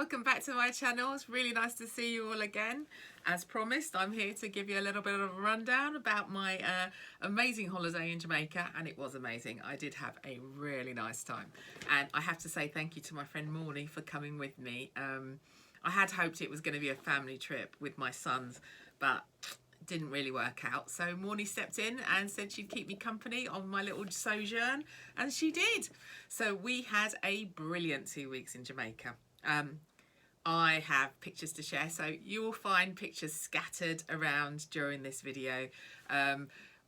welcome back to my channel. It's really nice to see you all again. As promised, I'm here to give you a little bit of a rundown about my amazing holiday in Jamaica, and it was amazing. I did have a really nice time, and I have to say thank you to my friend Morny for coming with me. I had hoped it was going to be a family trip with my sons, but didn't really work out. So Morny stepped in and said she'd keep me company on my little sojourn, and she did. So we had a brilliant 2 weeks in Jamaica. I have pictures to share, so you will find pictures scattered around during this video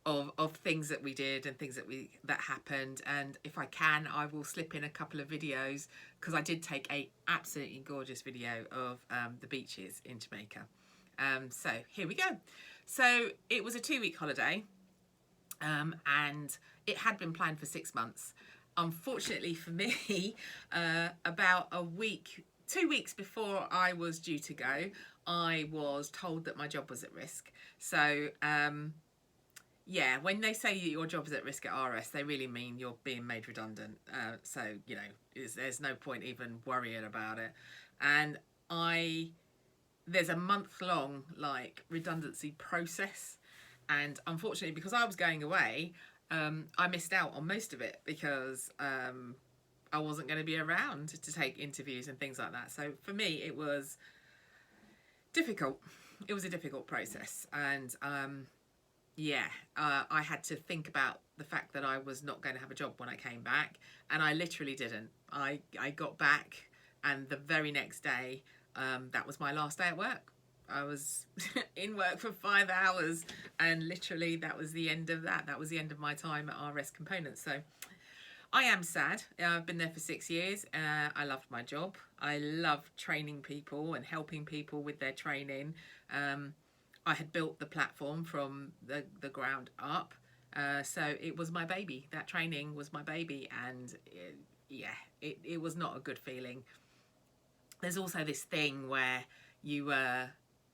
of things that we did and things that happened. And if I can, I will slip in a couple of videos, because I did take a absolutely gorgeous video of the beaches in Jamaica. So here we go. So it was a 2-week holiday, and it had been planned for 6 months. Unfortunately for me, about 2 weeks before I was due to go, I was told that my job was at risk. So yeah, when they say your job is at risk at RS, they really mean you're being made redundant. So, you know, there's no point even worrying about it. And there's a month-long redundancy process, and unfortunately, because I was going away, I missed out on most of it because I wasn't going to be around to take interviews and things like that. So for me, it was difficult. It was a difficult process, and I had to think about the fact that I was not going to have a job when I came back, and I literally didn't. I got back, and the very next day, that was my last day at work. I was in work for 5 hours, and literally that was the end of that. That was the end of my time at RS Components. So I am sad. I've been there for 6 years. I loved my job. I loved training people and helping people with their training. I had built the platform from the ground up. So it was my baby. That training was my baby, and it was not a good feeling. There's also this thing where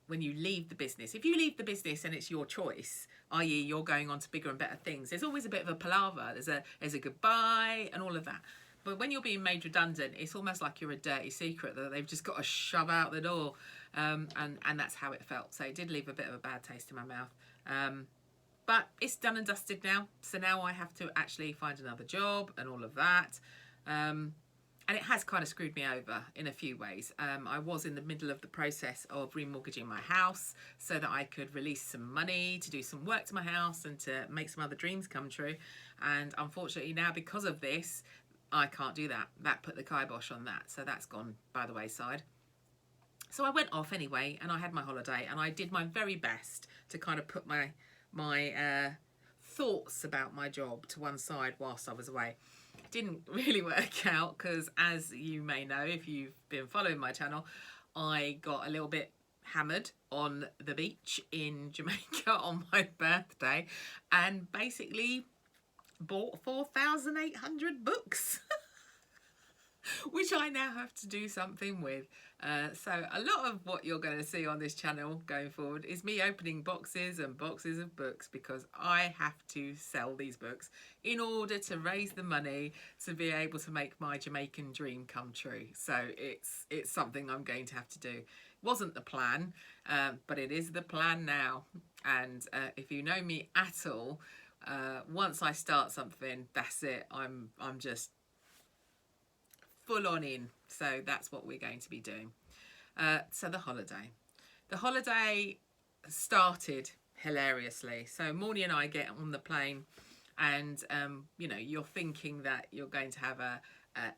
when you leave the business, if you leave the business and it's your choice, i.e. you're going on to bigger and better things, there's always a bit of a palaver. There's a goodbye and all of that. But when you're being made redundant, it's almost like you're a dirty secret that they've just got to shove out the door. And that's how it felt. So it did leave a bit of a bad taste in my mouth. But it's done and dusted now. So now I have to actually find another job and all of that. And it has kind of screwed me over in a few ways. I was in the middle of the process of remortgaging my house so that I could release some money to do some work to my house and to make some other dreams come true. And unfortunately now, because of this, I can't do that. That put the kibosh on that. So that's gone by the wayside. So I went off anyway, and I had my holiday, and I did my very best to kind of put my thoughts about my job to one side whilst I was away. Didn't really work out because, as you may know if you've been following my channel, I got a little bit hammered on the beach in Jamaica on my birthday and basically bought 4,800 books which I now have to do something with. So a lot of what you're going to see on this channel going forward is me opening boxes and boxes of books, because I have to sell these books in order to raise the money to be able to make my Jamaican dream come true. So it's something I'm going to have to do. It wasn't the plan, but it is the plan now. And if you know me at all, once I start something, that's it. I'm just full on in. So that's what we're going to be doing. So the holiday started hilariously. So Morny and I get on the plane, and you know, you're thinking that you're going to have a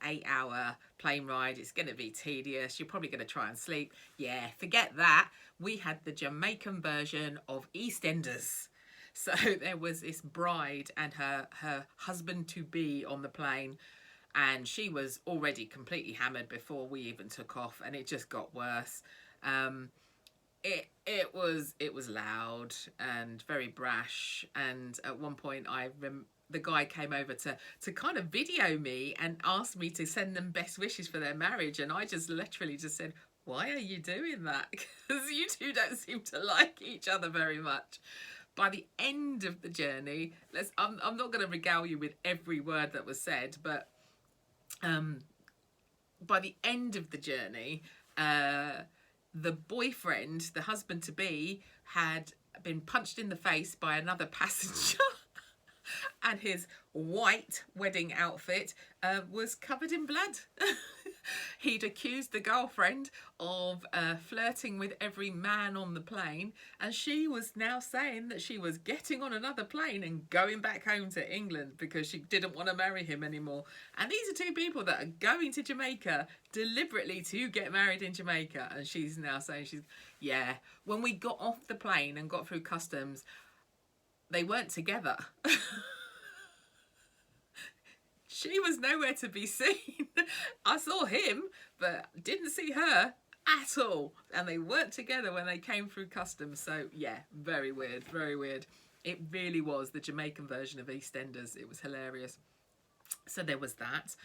8-hour plane ride. It's going to be tedious. You're probably going to try and sleep. Yeah, forget that. We had the Jamaican version of EastEnders. So there was this bride and her husband-to-be on the plane, and she was already completely hammered before we even took off, and it just got worse. It was loud and very brash, and at one point the guy came over to kind of video me and asked me to send them best wishes for their marriage, and I just literally just said, why are you doing that? Because you two don't seem to like each other very much. By the end of the journey, I'm not going to regale you with every word that was said, but by the end of the journey, the boyfriend, the husband to be, had been punched in the face by another passenger. And his white wedding outfit was covered in blood. He'd accused the girlfriend of flirting with every man on the plane, and she was now saying that she was getting on another plane and going back home to England because she didn't want to marry him anymore. And these are two people that are going to Jamaica deliberately to get married in Jamaica, and she's now saying yeah, when we got off the plane and got through customs, they weren't together. She was nowhere to be seen. I saw him, but didn't see her at all. And they weren't together when they came through customs. So, yeah, very weird, very weird. It really was the Jamaican version of EastEnders. It was hilarious. So there was that.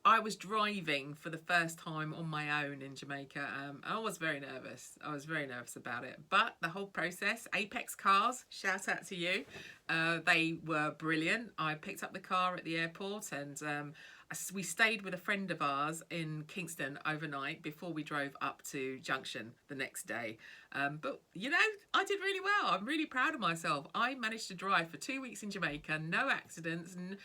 I was driving for the first time on my own in Jamaica. I was very nervous. I was very nervous about it. But the whole process, Apex Cars, shout out to you. They were brilliant. I picked up the car at the airport, and we stayed with a friend of ours in Kingston overnight before we drove up to Junction the next day. But, you know, I did really well. I'm really proud of myself. I managed to drive for 2 weeks in Jamaica, no accidents, and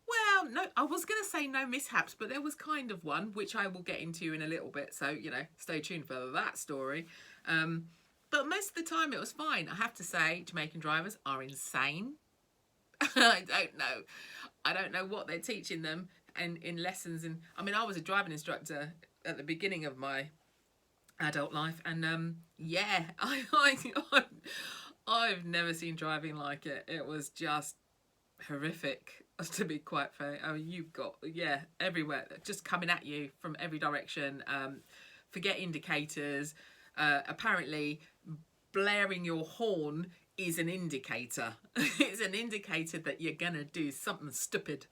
well, no, I was going to say no mishaps, but there was kind of one, which I will get into in a little bit. So, you know, stay tuned for that story. But most of the time it was fine. I have to say, Jamaican drivers are insane. I don't know what they're teaching them in lessons. And I mean, I was a driving instructor at the beginning of my adult life. And yeah, I've never seen driving like it. It was just horrific, to be quite fair. I mean, you've got, yeah, everywhere, just coming at you from every direction. Forget indicators. Apparently, blaring your horn is an indicator. It's an indicator that you're gonna do something stupid.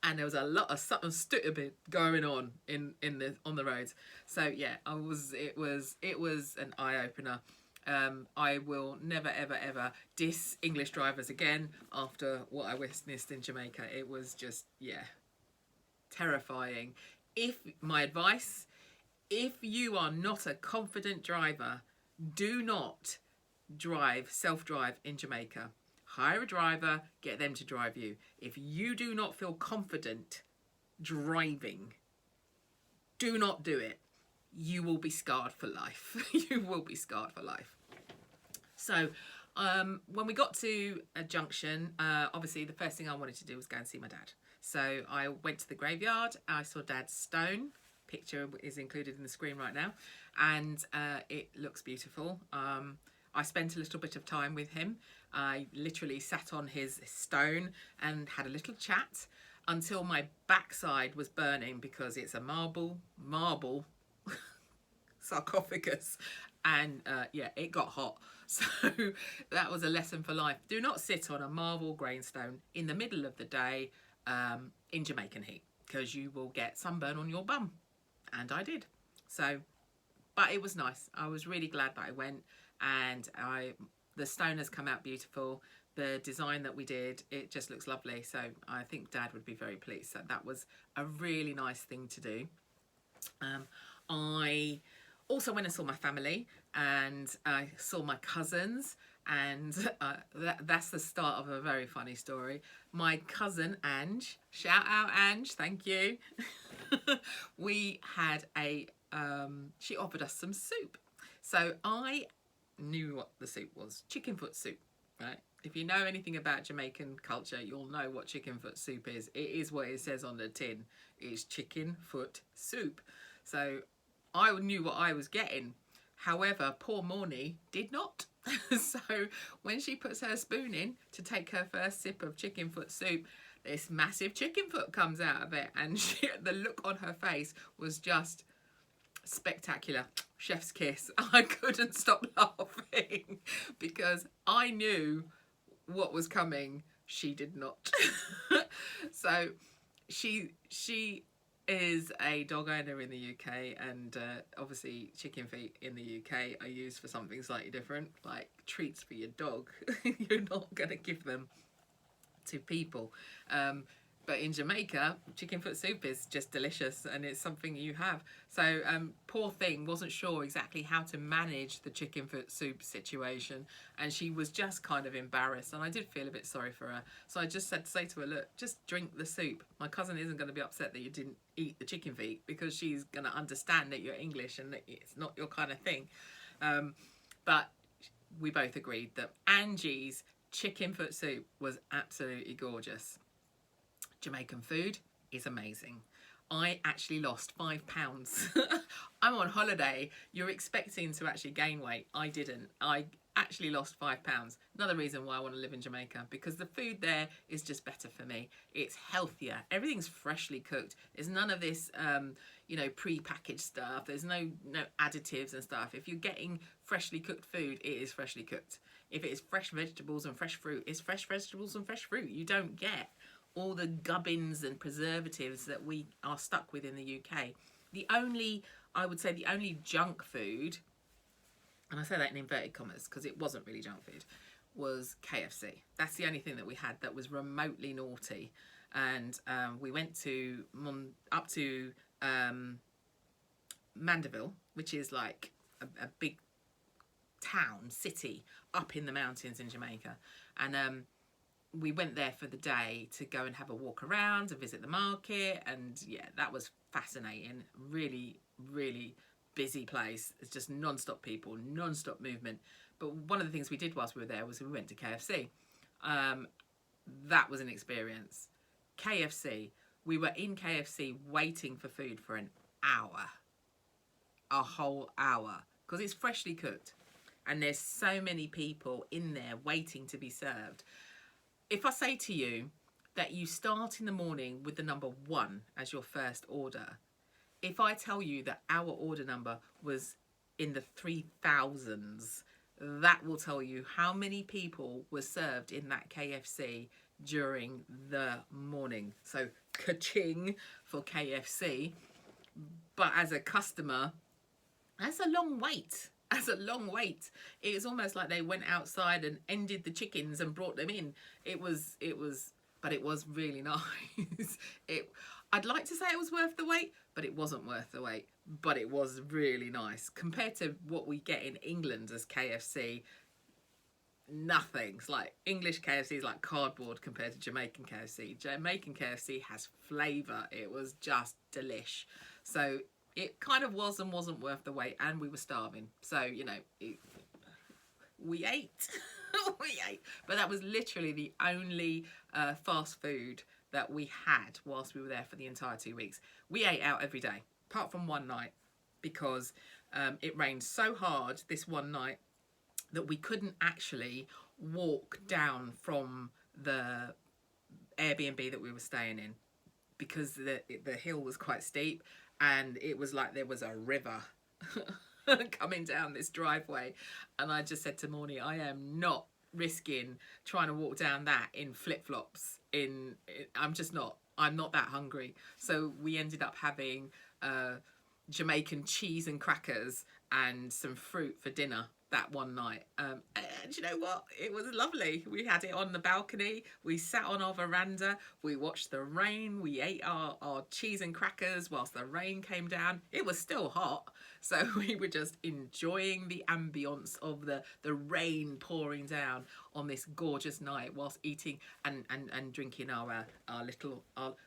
And there was a lot of something stupid going on on the roads. So yeah, it was an eye opener. I will never, ever, ever diss English drivers again after what I witnessed in Jamaica. It was just, yeah, terrifying. My advice, if you are not a confident driver, do not self-drive in Jamaica. Hire a driver, get them to drive you. If you do not feel confident driving, do not do it. You will be scarred for life. You will be scarred for life. So when we got to a Junction, obviously the first thing I wanted to do was go and see my dad. So I went to the graveyard. I saw Dad's stone. Picture is included in the screen right now. And it looks beautiful. I spent a little bit of time with him. I literally sat on his stone and had a little chat until my backside was burning because it's a marble sarcophagus, and yeah, it got hot. So that was a lesson for life. Do not sit on a marble grainstone in the middle of the day in Jamaican heat, because you will get sunburn on your bum, and I did. So, but it was nice. I was really glad that I went, and the stone has come out beautiful. The design that we did, it just looks lovely. So I think Dad would be very pleased. So that was a really nice thing to do. I also went and saw my family, and I saw my cousins, and that's the start of a very funny story. My cousin Ange, shout out Ange, thank you. We had she offered us some soup. So I knew what the soup was, chicken foot soup, right? If you know anything about Jamaican culture, you'll know what chicken foot soup is. It is what it says on the tin. It's chicken foot soup. So I knew what I was getting. However, poor Morny did not. So when she puts her spoon in to take her first sip of chicken foot soup, this massive chicken foot comes out of it, and the look on her face was just spectacular. Chef's kiss. I couldn't stop laughing because I knew what was coming. She did not. So she is a dog owner in the UK, and obviously chicken feet in the UK are used for something slightly different, like treats for your dog. You're not going to give them to people. But in Jamaica, chicken foot soup is just delicious, and it's something you have. So poor thing wasn't sure exactly how to manage the chicken foot soup situation, and she was just kind of embarrassed, and I did feel a bit sorry for her. So I just said to say to her, look, just drink the soup. My cousin isn't going to be upset that you didn't eat the chicken feet, because she's going to understand that you're English and that it's not your kind of thing. But we both agreed that Angie's chicken foot soup was absolutely gorgeous. Jamaican food is amazing. I actually lost 5 pounds. I'm on holiday. You're expecting to actually gain weight. I didn't. I actually lost 5 pounds. Another reason why I want to live in Jamaica, because the food there is just better for me. It's healthier. Everything's freshly cooked. There's none of this, you know, pre-packaged stuff. There's no additives and stuff. If you're getting freshly cooked food, it is freshly cooked. If it is fresh vegetables and fresh fruit, it's fresh vegetables and fresh fruit. You don't get all the gubbins and preservatives that we are stuck with in the UK. I would say the only junk food, and I say that in inverted commas because it wasn't really junk food, was KFC. That's the only thing that we had that was remotely naughty. And we went up to Mandeville, which is like a big town, city, up in the mountains in Jamaica. And we went there for the day to go and have a walk around and visit the market, and yeah, that was fascinating. Really, really busy place. It's just non-stop people, non-stop movement. But one of the things we did whilst we were there was we went to KFC. That was an experience. KFC, we were in KFC waiting for food for an hour, a whole hour, because it's freshly cooked and there's so many people in there waiting to be served. If I say to you that you start in the morning with the number 1 as your first order, if I tell you that our order number was in the 3000s, that will tell you how many people were served in that KFC during the morning. So ka-ching for KFC. But as a customer, that's a long wait. That's a long wait. It's almost like they went outside and ended the chickens and brought them in. But it was really nice. I'd like to say it was worth the wait, but it wasn't worth the wait. But it was really nice. Compared to what we get in England as KFC, nothing. It's like English KFC is like cardboard compared to Jamaican KFC. Jamaican KFC has flavour. It was just delish. So it kind of was and wasn't worth the wait, and we were starving. So, you know, we ate. We ate. But that was literally the only fast food that we had whilst we were there for the entire 2 weeks. We ate out every day, apart from one night, because it rained so hard this one night that we couldn't actually walk down from the Airbnb that we were staying in, because the hill was quite steep. And it was like there was a river coming down this driveway. And I just said to Morny, I am not risking trying to walk down that in flip-flops. I'm not that hungry. So we ended up having Jamaican cheese and crackers and some fruit for dinner that one night. And you know what? It was lovely. We had it on the balcony. We sat on our veranda. We watched the rain. We ate our cheese and crackers whilst the rain came down. It was still hot. So we were just enjoying the ambience of the rain pouring down on this gorgeous night whilst eating and drinking our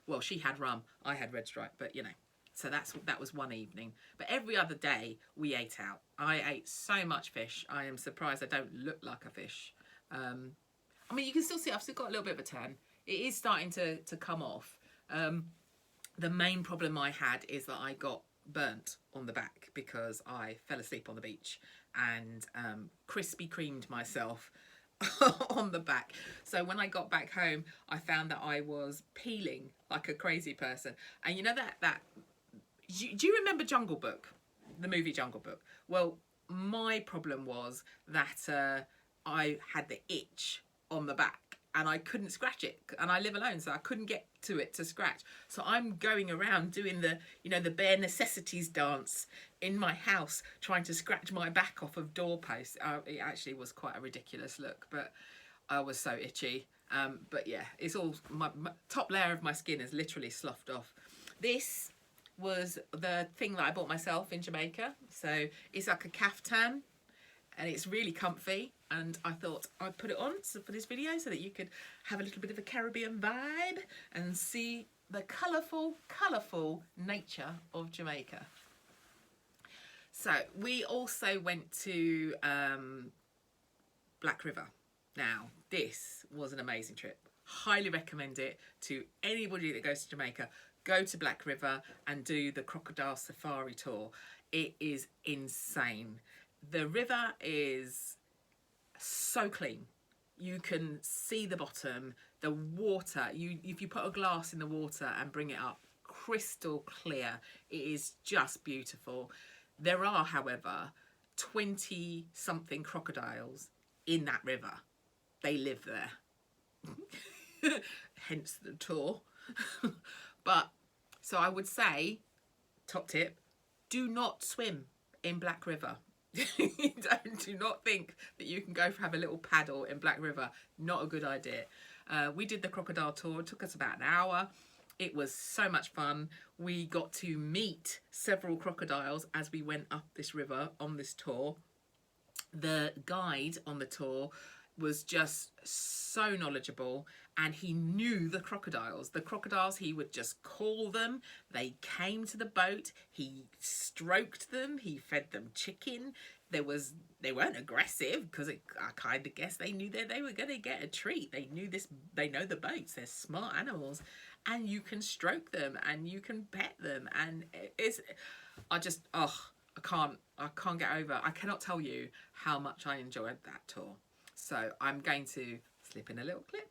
well, she had rum. I had Red Stripe, but you know. So that was one evening. But every other day we ate out. I ate so much fish. I am surprised I don't look like a fish. I mean, you can still see I've still got a little bit of a tan. It is starting to come off. The main problem I had is that I got burnt on the back because I fell asleep on the beach and Krispy Kremed myself on the back. So when I got back home, I found that I was peeling like a crazy person. And you know that do you remember Jungle Book, the movie Jungle Book? Well, my problem was that I had the itch on the back and I couldn't scratch it, and I live alone, so I couldn't get to it to scratch. So I'm going around doing the bare necessities dance in my house, trying to scratch my back off of doorposts. It actually was quite a ridiculous look, but I was so itchy. But yeah, it's all, my top layer of my skin is literally sloughed off. This was the thing that I bought myself in Jamaica. So it's like a caftan and it's really comfy. And I thought I'd put it on for this video so that you could have a little bit of a Caribbean vibe and see the colourful nature of Jamaica. So we also went to Black River. Now, this was an amazing trip. Highly recommend it to anybody that goes to Jamaica. Go to Black River and do the Crocodile Safari tour. It is insane. The river is so clean. You can see the bottom, the water. If you put a glass in the water and bring it up, crystal clear. It is just beautiful. There are, however, 20-something crocodiles in that river. They live there. Hence the tour. But, so I would say, top tip, do not swim in Black River. Do not think that you can go have a little paddle in Black River. Not a good idea. We did the crocodile tour. It took us about an hour. It was so much fun. We got to meet several crocodiles as we went up this river on this tour. The guide on the tour was just so knowledgeable and he knew the crocodiles. The crocodiles, he would just call them. They came to the boat. He stroked them. He fed them chicken. They weren't aggressive because I kind of guess they knew that they were going to get a treat. They knew this. They know the boats. They're smart animals, and you can stroke them and you can pet them. And I can't get over. I cannot tell you how much I enjoyed that tour. So I'm going to slip in a little clip.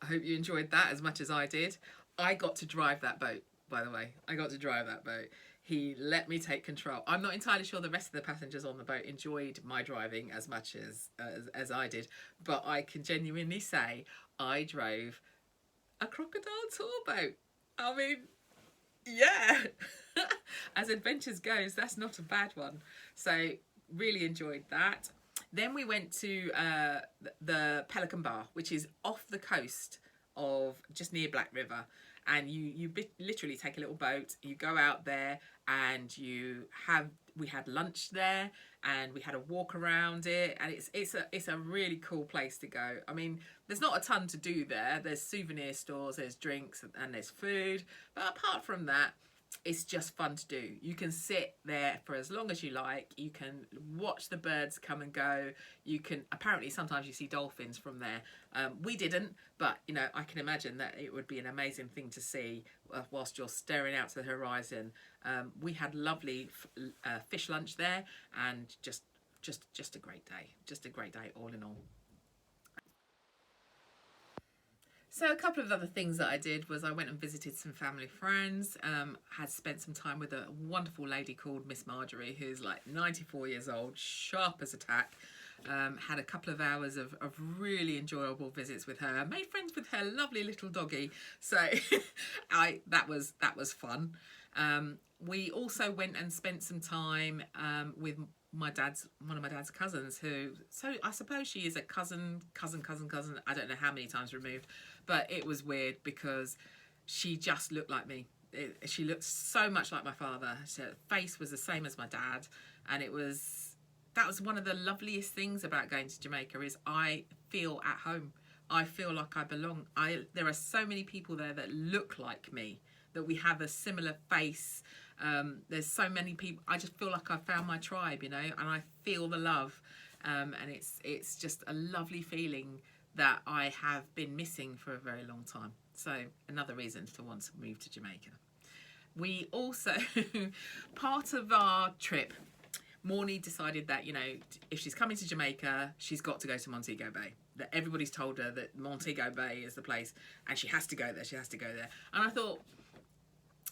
I hope you enjoyed that as much as I did. I got to drive that boat, by the way. I got to drive that boat. He let me take control. I'm not entirely sure the rest of the passengers on the boat enjoyed my driving as much as I did, but I can genuinely say I drove a crocodile tour boat. I mean, yeah. As adventures goes, that's not a bad one. So really enjoyed that. Then we went to the Pelican Bar, which is off the coast of just near Black River. And you literally take a little boat, you go out there and we had lunch there and we had a walk around it, and it's a really cool place to go. I mean, there's not a ton to do there. There's souvenir stores, there's drinks and there's food. But apart from that, it's just fun to do. You can sit there for as long as you like. You can watch the birds come and go. You can, apparently sometimes you see dolphins from there. We didn't, but you know, I can imagine that it would be an amazing thing to see whilst you're staring out to the horizon. We had lovely fish lunch there, and just a great day. Just a great day all in all. So a couple of other things that I did was I went and visited some family friends, had spent some time with a wonderful lady called Miss Marjorie, who's like 94 years old, sharp as a tack. Had a couple of hours of really enjoyable visits with her. Made friends with her lovely little doggy, so that was fun. We also went and spent some time with one of my dad's cousins, who, so I suppose she is a cousin. I don't know how many times removed, but it was weird because she just looked like me. She looked so much like my father. Her face was the same as my dad. and that was one of the loveliest things about going to Jamaica, is I feel at home. I feel like I belong. There are so many people there that look like me, that we have a similar face. There's so many people. I just feel like I found my tribe, and I feel the love. And it's just a lovely feeling that I have been missing for a very long time. So another reason to want to move to Jamaica. We also, part of our trip, Morny decided that, if she's coming to Jamaica, she's got to go to Montego Bay. That everybody's told her that Montego Bay is the place, and she has to go there. She has to go there. And I thought,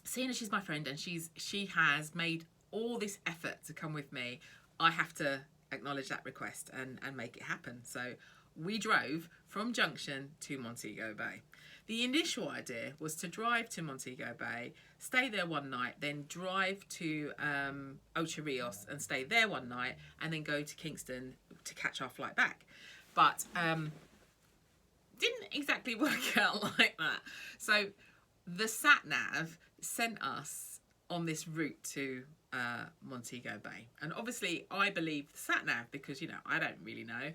seeing as she's my friend and she has made all this effort to come with me, I have to acknowledge that request and make it happen. So we drove from Junction to Montego Bay. The initial idea was to drive to Montego Bay, stay there one night, then drive to Ocho Rios and stay there one night, and then go to Kingston to catch our flight back. But didn't exactly work out like that. So the sat-nav sent us on this route to Montego Bay. And obviously I believe the sat-nav because, I don't really know.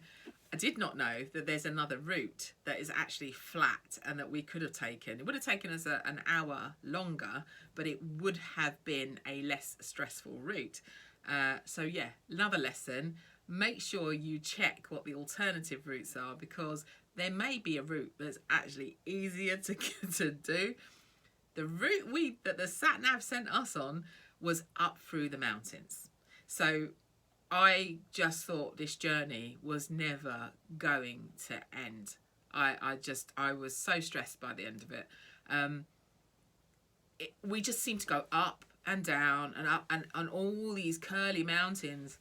I did not know that there's another route that is actually flat and that we could have taken. It would have taken us an hour longer, but it would have been a less stressful route. So yeah, another lesson. Make sure you check what the alternative routes are, because there may be a route that's actually easier to do. The route that the sat-nav sent us on was up through the mountains. So I just thought this journey was never going to end. I was so stressed by the end of it. We just seemed to go up and down and up and on all these curly mountains,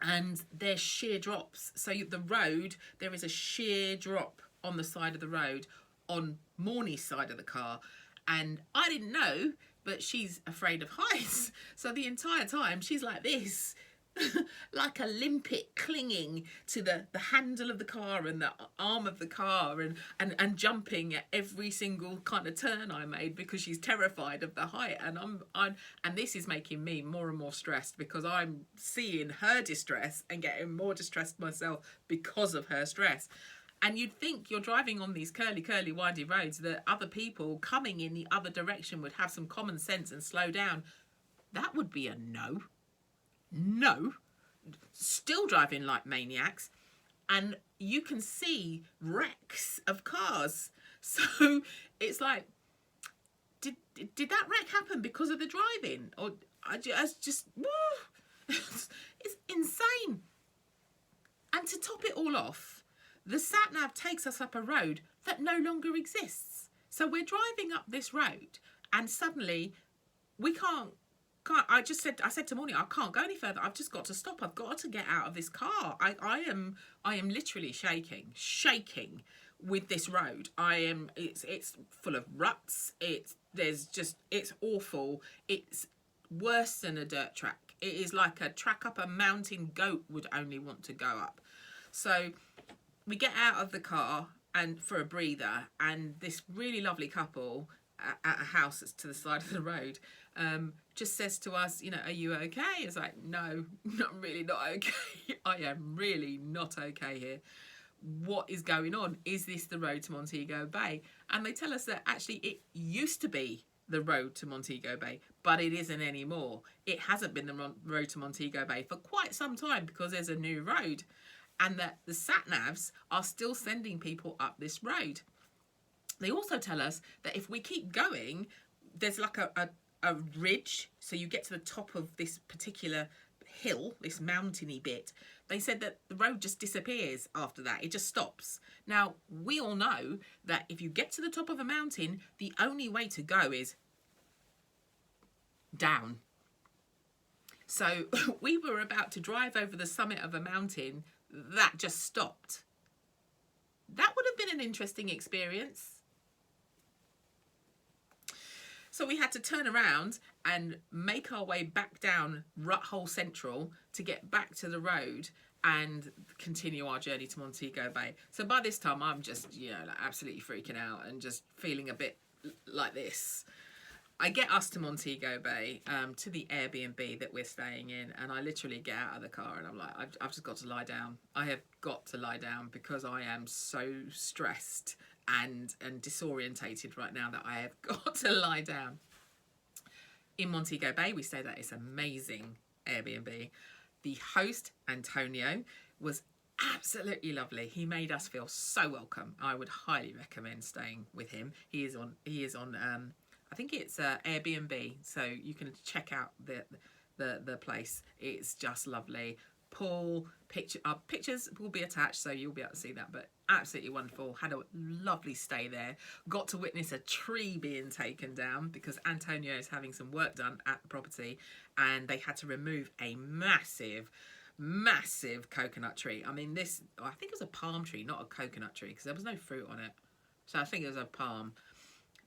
and there's sheer drops. So the road, there is a sheer drop on the side of the road on Morny's side of the car. And I didn't know, but she's afraid of heights. So the entire time she's like this, like a limpet clinging to the handle of the car and the arm of the car and jumping at every single kind of turn I made because she's terrified of the height. And and this is making me more and more stressed because I'm seeing her distress and getting more distressed myself because of her stress. And you'd think you're driving on these curly, windy roads that other people coming in the other direction would have some common sense and slow down. That would be a no. No. Still driving like maniacs. And you can see wrecks of cars. So it's like, did that wreck happen because of the driving? Or I just it's insane. And to top it all off, the sat-nav takes us up a road that no longer exists. So we're driving up this road and suddenly we can't I said to Morny, I can't go any further. I've just got to stop. I've got to get out of this car. I am literally shaking with this road. It's full of ruts. It's awful. It's worse than a dirt track. It is like a track up a mountain goat would only want to go up. So we get out of the car and for a breather, and this really lovely couple at a house that's to the side of the road just says to us, are you okay? It's like, no, I'm really not okay. I am really not okay here. What is going on? Is this the road to Montego Bay? And they tell us that actually it used to be the road to Montego Bay, but it isn't anymore. It hasn't been the road to Montego Bay for quite some time because there's a new road, and that the sat-navs are still sending people up this road. They also tell us that if we keep going, there's like a ridge, so you get to the top of this particular hill, this mountainy bit. They said that the road just disappears after that. It just stops. Now, we all know that if you get to the top of a mountain, the only way to go is down. So we were about to drive over the summit of a mountain that just stopped. That would have been an interesting experience. So we had to turn around and make our way back down Rut Hole Central to get back to the road and continue our journey to Montego Bay. So by this time, I'm just, absolutely freaking out and just feeling a bit like this. I get us to Montego Bay, to the Airbnb that we're staying in, and I literally get out of the car and I'm like, I've just got to lie down. I have got to lie down because I am so stressed and disorientated right now that I have got to lie down. In Montego Bay, we stayed at this amazing Airbnb. The host, Antonio, was absolutely lovely. He made us feel so welcome. I would highly recommend staying with him. He is on I think it's Airbnb, so you can check out the place. It's just lovely. Pool, pictures will be attached, so you'll be able to see that, but absolutely wonderful. Had a lovely stay there. Got to witness a tree being taken down because Antonio is having some work done at the property, and they had to remove a massive coconut tree. I mean, I think it was a palm tree, not a coconut tree, because there was no fruit on it, so I think it was a palm.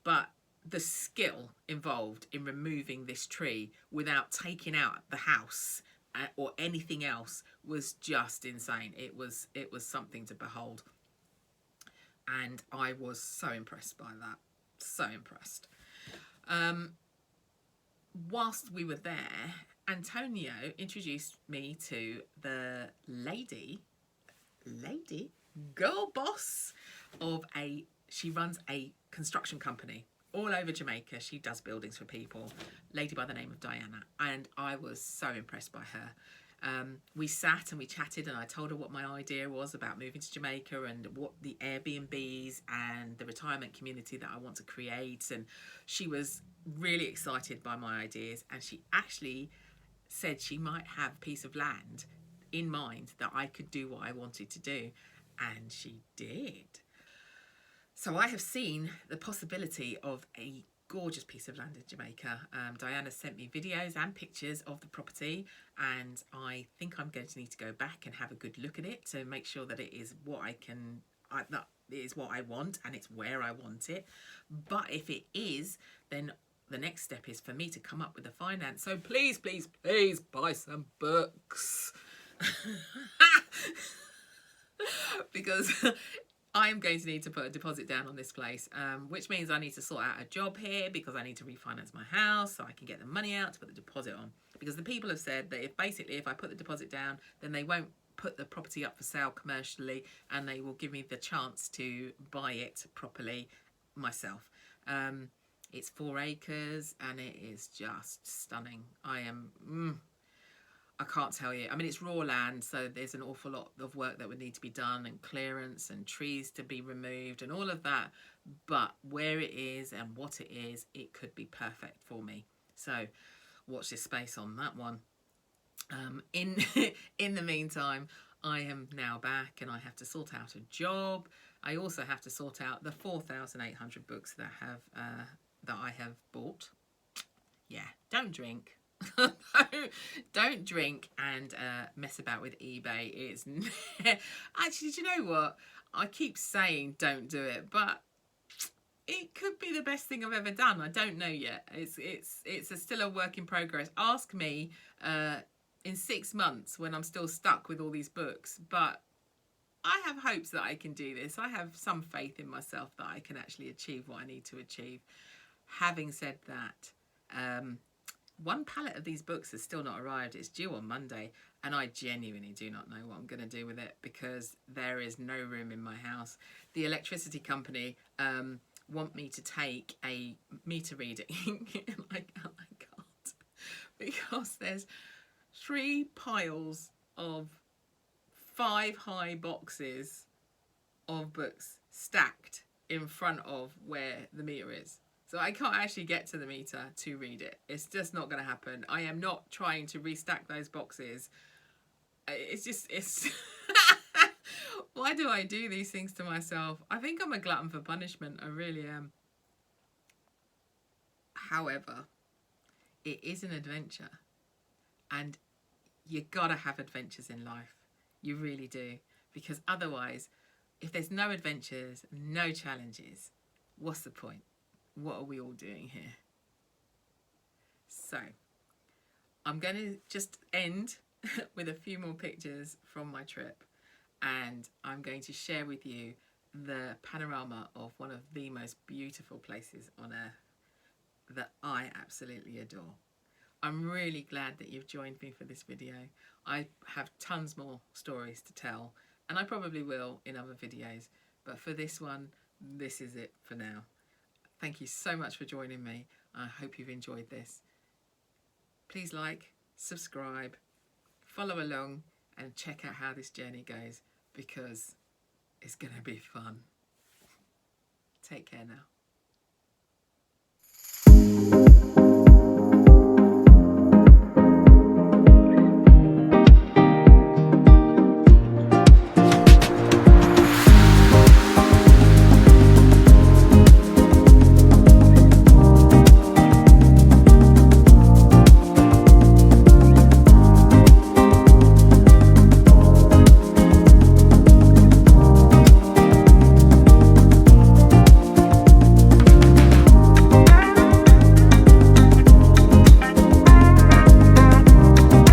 But the skill involved in removing this tree without taking out the house or anything else was just insane. It was something to behold, and I was so impressed by that. So impressed. Whilst we were there, Antonio introduced me to the lady girl boss of she runs a construction company all over Jamaica. She does buildings for people. Lady by the name of Diana, and I was so impressed by her. We sat and we chatted, and I told her what my idea was about moving to Jamaica and what the Airbnbs and the retirement community that I want to create, and she was really excited by my ideas, and she actually said she might have a piece of land in mind that I could do what I wanted to do, and she did. So I have seen the possibility of a gorgeous piece of land in Jamaica. Diana sent me videos and pictures of the property, and I think I'm going to need to go back and have a good look at it to make sure that it is what that is what I want and it's where I want it. But if it is, then the next step is for me to come up with the finance. So please, please, please buy some books. Because I'm going to need to put a deposit down on this place, which means I need to sort out a job here because I need to refinance my house so I can get the money out to put the deposit on. Because the people have said that if I put the deposit down, then they won't put the property up for sale commercially, and they will give me the chance to buy it properly myself. It's 4 acres and it is just stunning. I can't tell you. I mean, it's raw land, so there's an awful lot of work that would need to be done, and clearance and trees to be removed and all of that. But where it is and what it is, it could be perfect for me. So watch this space on that one. In the meantime, I am now back and I have to sort out a job. I also have to sort out the 4,800 books that I have bought. Yeah, don't drink. Don't drink and mess about with eBay. It's actually, do you know what? I keep saying don't do it, but it could be the best thing I've ever done. I don't know yet. It's still a work in progress. Ask me in 6 months when I'm still stuck with all these books. But I have hopes that I can do this. I have some faith in myself that I can actually achieve what I need to achieve. Having said that, one pallet of these books has still not arrived. It's due on Monday, and I genuinely do not know what I'm going to do with it because there is no room in my house. The electricity company want me to take a meter reading. I can't, because there's 3 piles of 5 high boxes of books stacked in front of where the meter is. So I can't actually get to the meter to read it. It's just not going to happen. I am not trying to restack those boxes. It's why do I do these things to myself? I think I'm a glutton for punishment. I really am. However, it is an adventure. And you gotta have adventures in life. You really do. Because otherwise, if there's no adventures, no challenges, what's the point? What are we all doing here? So, I'm going to just end with a few more pictures from my trip, and I'm going to share with you the panorama of one of the most beautiful places on earth. that I absolutely adore. I'm really glad that you've joined me for this video. I have tons more stories to tell, and I probably will in other videos, but for this one, this is it for now. Thank you so much for joining me. I hope you've enjoyed this. Please like, subscribe, follow along, and check out how this journey goes, because it's going to be fun. Take care now.